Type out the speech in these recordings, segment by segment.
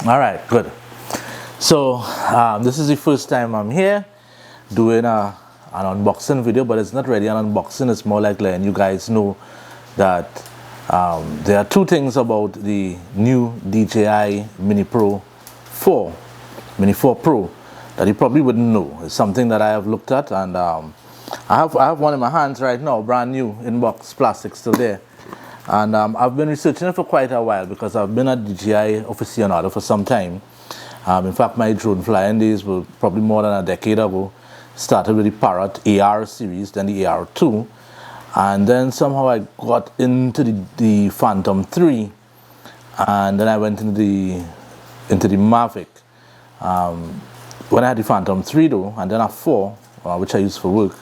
All right, good. So this is the first time I'm here doing an unboxing video, but it's not really an unboxing. It's more like letting you guys know that there are two things about the new DJI Mini 4 Pro that you probably wouldn't know. It's something that I have looked at, and I have one in my hands right now, brand new, in box, plastic still there. And I've been researching it for quite a while because I've been a DJI aficionado for some time. In fact, my drone flying days were probably more than a decade ago. Started with the Parrot AR series, then the AR2, and then somehow I got into the Phantom 3, and then I went into the MAVIC. When I had the Phantom 3 though, and then a 4, which I use for work,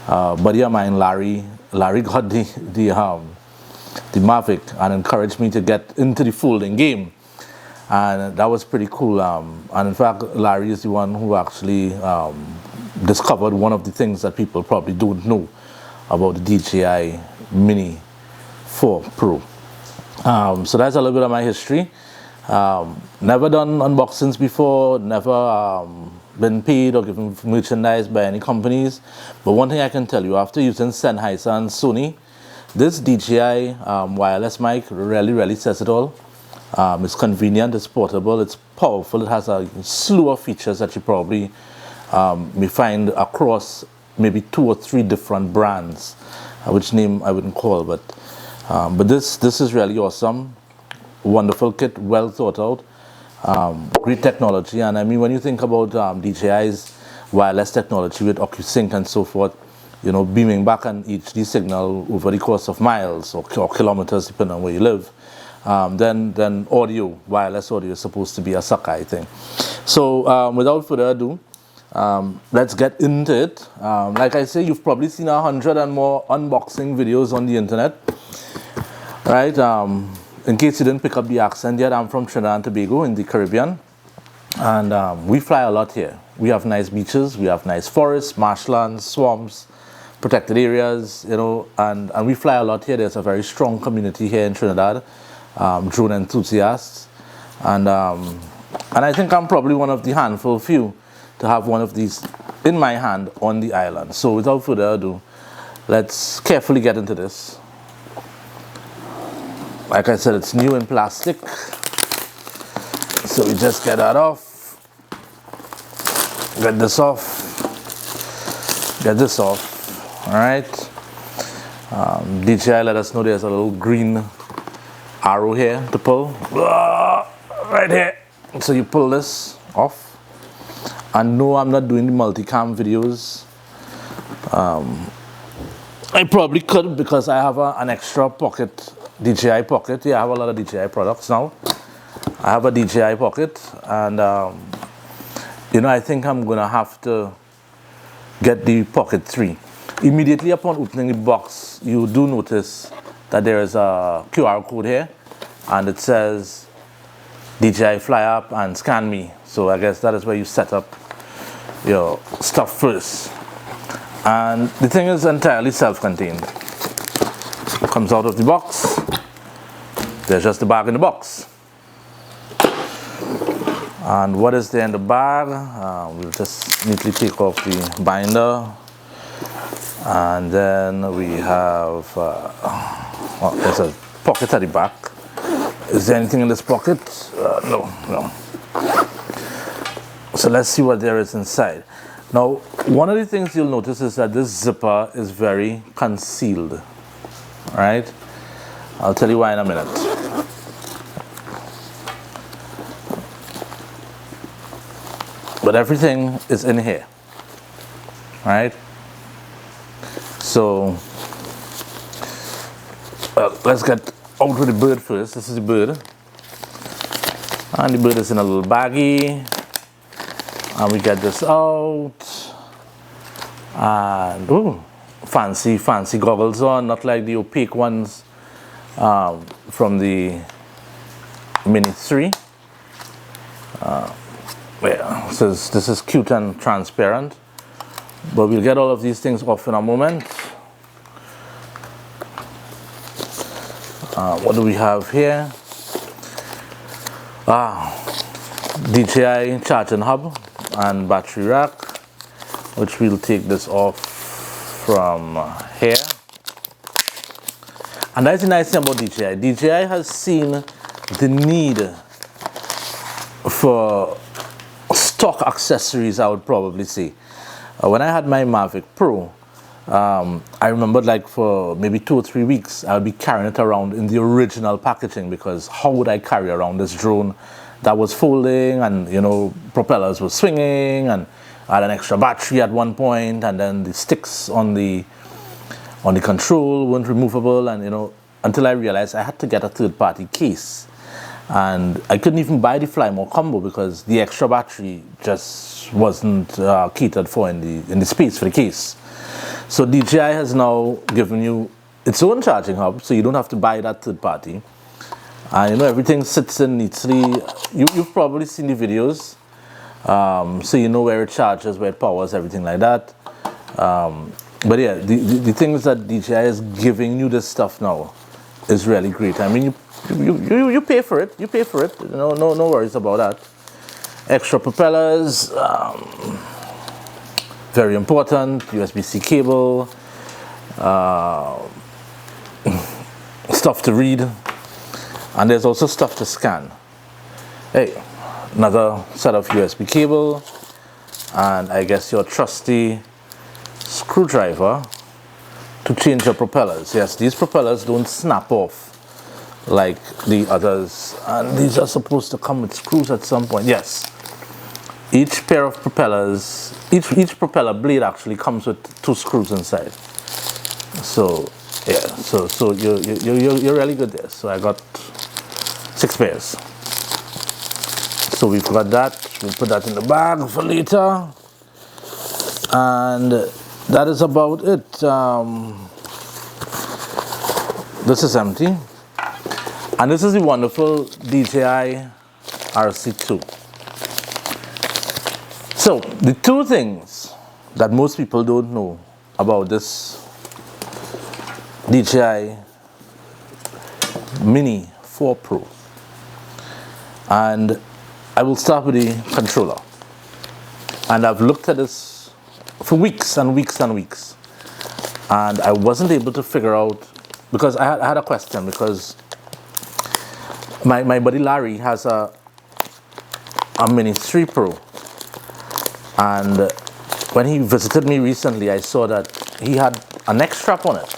buddy of mine, Larry got the MAVIC and encouraged me to get into the folding game, and that was pretty cool. And in fact, Larry is the one who actually discovered one of the things that people probably don't know about the DJI Mini 4 Pro. So that's a little bit of my history. Never done unboxings before, never been paid or given merchandise by any companies. But one thing I can tell you, after using Sennheiser and Sony, this DJI wireless mic really says it all. It's convenient, it's portable, it's powerful, it has a slew of features that you probably may find across maybe 2 or 3 different brands, which name I wouldn't call, but this is really awesome. Wonderful kit, well thought out, great technology. And I mean, when you think about DJI's wireless technology with OcuSync and so forth, you know, beaming back an HD signal over the course of miles or kilometers, depending on where you live, then wireless audio is supposed to be a sucker, I think. So without further ado, let's get into it. Like I say, you've probably seen 100 and more unboxing videos on the internet, right? In case you didn't pick up the accent yet, I'm from Trinidad and Tobago in the Caribbean, and we fly a lot here. We have nice beaches, we have nice forests, marshlands, swamps, protected areas, you know, and we fly a lot here. There's a very strong community here in Trinidad, drone enthusiasts, and I think I'm probably one of the handful few to have one of these in my hand on the island. So without further ado, let's carefully get into this. Like I said, it's new in plastic, so we just get that off, get this off, all right. DJI let us know there's a little green arrow here to pull, right here. So you pull this off. And no, I'm not doing the multicam videos. I probably could, because I have an extra pocket, DJI pocket. Yeah, I have a lot of DJI products now. I have a DJI pocket, and you know, I think I'm gonna have to get the Pocket 3. Immediately upon opening the box, you do notice that there is a QR code here, and it says DJI Fly App and Scan Me. So I guess that is where you set up your stuff first. And the thing is entirely self-contained. Comes out of the box. There's just the bag in the box. And what is there in the bag? We'll just neatly take off the binder. And then we have, well, there's a pocket at the back. Is there anything in this pocket? No. So let's see what there is inside. Now, one of the things you'll notice is that this zipper is very concealed, right? I'll tell you why in a minute. But everything is in here, right? So, let's get out with the bird first. This is the bird. And the bird is in a little baggie. And we get this out. And, ooh, fancy goggles on, not like the opaque ones from the Mini 3. Yeah, this is cute and transparent. But we'll get all of these things off in a moment. What do we have here? DJI charging hub and battery rack, which we'll take this off from here. And that's the nice thing about DJI. DJI has seen the need for stock accessories, I would probably say. When I had my Mavic Pro, I remember like for maybe 2 or 3 weeks, I would be carrying it around in the original packaging, because how would I carry around this drone that was folding, and you know, propellers were swinging, and I had an extra battery at one point, and then the sticks on the control weren't removable, and you know, until I realized I had to get a third-party case. And I couldn't even buy the Fly More combo because the extra battery just wasn't catered for in the space for the case. So DJI has now given you its own charging hub, so you don't have to buy that third party. And you know, everything sits in neatly. You've probably seen the videos, so you know where it charges, where it powers, everything like that. But yeah, the things that DJI is giving you this stuff now is really great. I mean, you pay for it. You pay for it. No worries about that. Extra propellers, very important. USB-C cable, stuff to read, and there's also stuff to scan. Hey, another set of USB cable, and I guess your trusty screwdriver to change your propellers. Yes, these propellers don't snap off like the others, and these are supposed to come with screws at some point. Yes, each pair of propellers, each propeller blade actually comes with 2 screws inside. So yeah, so you're really good there. So I got 6 pairs. So we've got that. We'll put that in the bag for later, and that is about it. This is empty. And this is the wonderful DJI RC2. So, the 2 things that most people don't know about this DJI Mini 4 Pro. And I will start with the controller. And I've looked at this for weeks and weeks and weeks. And I wasn't able to figure out, because I had a question, because my buddy Larry has a Mini 3 Pro, and when he visited me recently, I saw that he had a neck strap on it.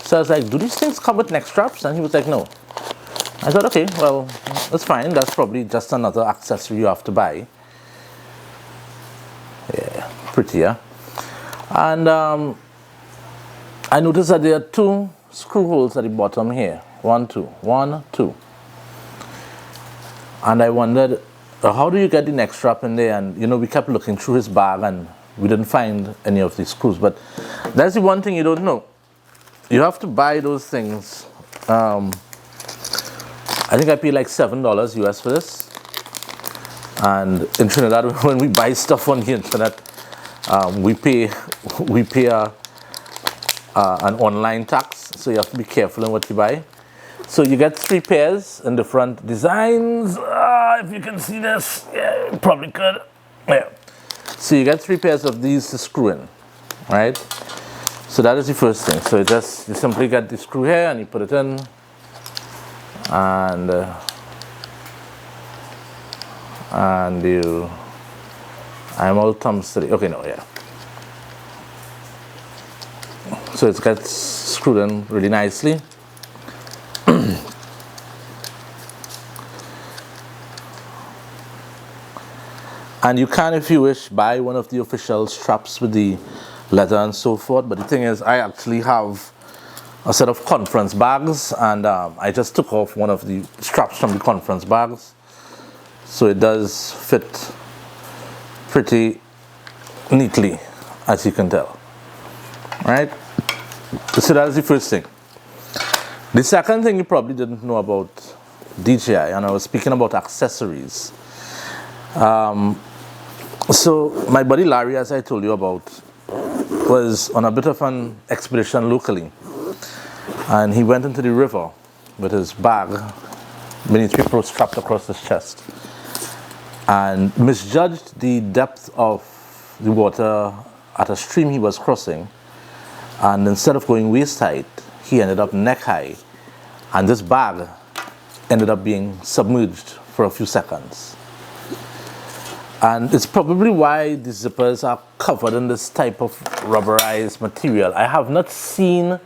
So I was like, do these things come with neck straps? And he was like, no. I thought, okay, well, that's fine. That's probably just another accessory you have to buy. Yeah, prettier. And I noticed that there are 2 screw holes at the bottom here. 1, 2, 1, 2. And I wondered, how do you get the neck strap in there? And you know, we kept looking through his bag and we didn't find any of these screws. But that's the one thing you don't know. You have to buy those things. I think I paid like $7 US for this. And in Trinidad, when we buy stuff on the internet, we pay an online tax. So you have to be careful in what you buy. So you get 3 pairs in different designs. If you can see this, yeah, you probably could. Yeah. So you get 3 pairs of these to screw in, right? So that is the first thing. So you simply get the screw here and you put it in, and I'm all thumbs today. Okay, no, yeah. So it gets screwed in really nicely. And you can, if you wish, buy one of the official straps with the leather and so forth. But the thing is, I actually have a set of conference bags, and I just took off one of the straps from the conference bags. So it does fit pretty neatly, as you can tell. Right? So that's the first thing. The second thing you probably didn't know about DJI, and I was speaking about accessories. So my buddy Larry, as I told you about, was on a bit of an expedition locally, and he went into the river with his bag, Mini 3 Pro strapped across his chest, and misjudged the depth of the water at a stream he was crossing, and instead of going waist height, he ended up neck high, and this bag ended up being submerged for a few seconds. And it's probably why the zippers are covered in this type of rubberized material. I have not seen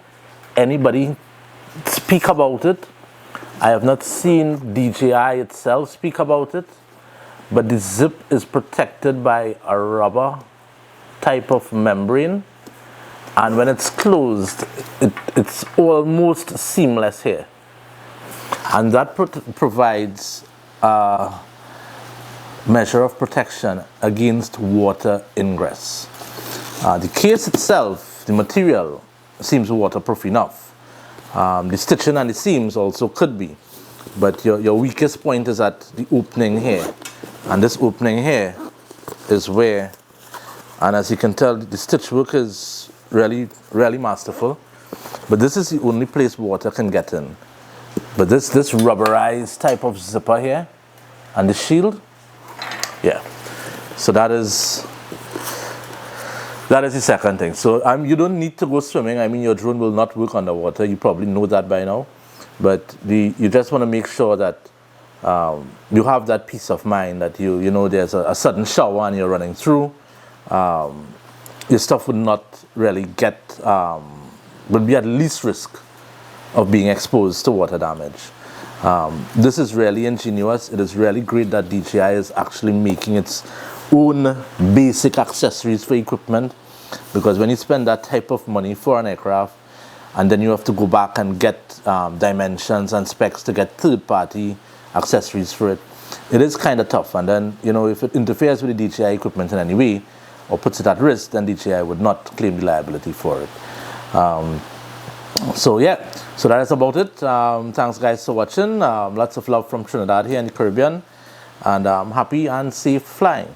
anybody speak about it. I have not seen DJI itself speak about it, but the zip is protected by a rubber type of membrane, and when it's closed, it's almost seamless here, and that provides a measure of protection against water ingress. The case itself, the material, seems waterproof enough. The stitching and the seams also could be, but your weakest point is at the opening here, and this opening here is where, and as you can tell, the stitch work is really masterful, but this is the only place water can get in. But this rubberized type of zipper here and the shield, yeah, so that is the second thing. So you don't need to go swimming. I mean, your drone will not work underwater. You probably know that by now, but you just want to make sure that you have that peace of mind that you know there's a sudden shower and you're running through. Your stuff would not really would be at least risk of being exposed to water damage. This is really ingenious. It is really great that DJI is actually making its own basic accessories for equipment, because when you spend that type of money for an aircraft and then you have to go back and get dimensions and specs to get third-party accessories for it, it is kind of tough. And then, you know, if it interferes with the DJI equipment in any way or puts it at risk, then DJI would not claim the liability for it. So yeah, so that is about it. Thanks guys for watching. Lots of love from Trinidad here in the Caribbean, and happy and safe flying.